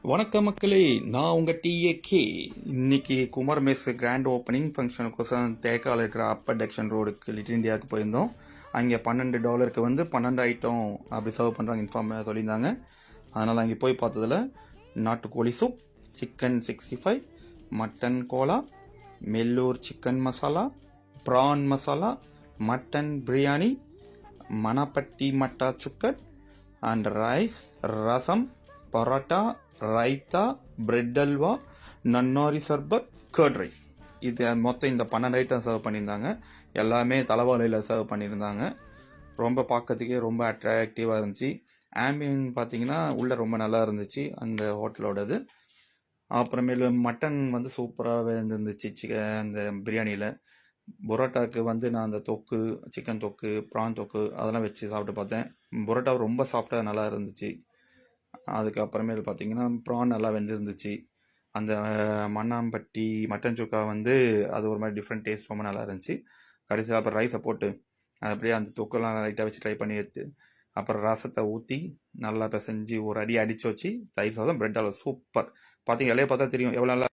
வணக்கம் மக்களே, நான் உங்கள் டிஏகே. இன்னைக்கு குமார் மெஸ் கிராண்ட் ஓப்பனிங் ஃபங்க்ஷனுக்கோசம் தேக்காவில் இருக்கிற அப்பர் டெக்ஷன் ரோடுக்கு லிட்டில் இந்தியாவுக்கு போயிருந்தோம். அங்கே $12 வந்து 12 ஐட்டம் அப்படி சர்வ் பண்ணுறாங்க இன்ஃபார்ம் சொல்லியிருந்தாங்க. அதனால் அங்கே போய் பார்த்ததில் நாட்டுக்கோழி சூப், சிக்கன் 65, மட்டன் கோலா, Melur chicken masala, prawn masala, mutton biryani, மணப்பட்டி மட்டா சுக்கட் and rice, rasam, parotta, raita, bread halwa, நன்னாரி சர்பத், கர்ட் ரைஸ். இது மொத்தம் இந்த 12 ஐட்டம் சர்வ் பண்ணியிருந்தாங்க. எல்லாமே தலைவாழையில் சர்வ் பண்ணியிருந்தாங்க. ரொம்ப பார்க்கறதுக்கே ரொம்ப அட்ராக்டிவாக இருந்துச்சு. ஆம்பியன் பார்த்தீங்கன்னா உள்ளே ரொம்ப நல்லா இருந்துச்சு அந்த ஹோட்டலோடது. அப்புறமேலு மட்டன் வந்து சூப்பராகவே இருந்துச்சு அந்த பிரியாணியில். பரோட்டாவுக்கு வந்து நான் அந்த தொக்கு, சிக்கன் தொக்கு, ப்ரான் தொக்கு அதெல்லாம் வச்சு சாப்பிட்டு பார்த்தேன். பரோட்டா ரொம்ப சாஃப்டாக நல்லா இருந்துச்சு. அதுக்கப்புறமேல் பார்த்தீங்கன்னா ப்ரான் நல்லா வெந்திருந்துச்சு. அந்த மண்ணாம்பட்டி மட்டன் சுக்கா வந்து அது ஒரு மாதிரி டிஃப்ரெண்ட் டேஸ்ட், ரொம்ப நல்லா இருந்துச்சு. கடைசியில் அப்புறம் ரைஸை போட்டு அப்படியே அந்த தொக்கெல்லாம் லைட்டாக வச்சு ட்ரை பண்ணி எடுத்து அப்புறம் ரசத்தை ஊற்றி நல்லா பிசைஞ்சு ஒரு அடி அடித்து வச்சு தயிர் சாதம், பிரெட் அல்வா சூப்பர். பார்த்தீங்க இலையை பார்த்தா தெரியும் எவ்வளோ நல்லா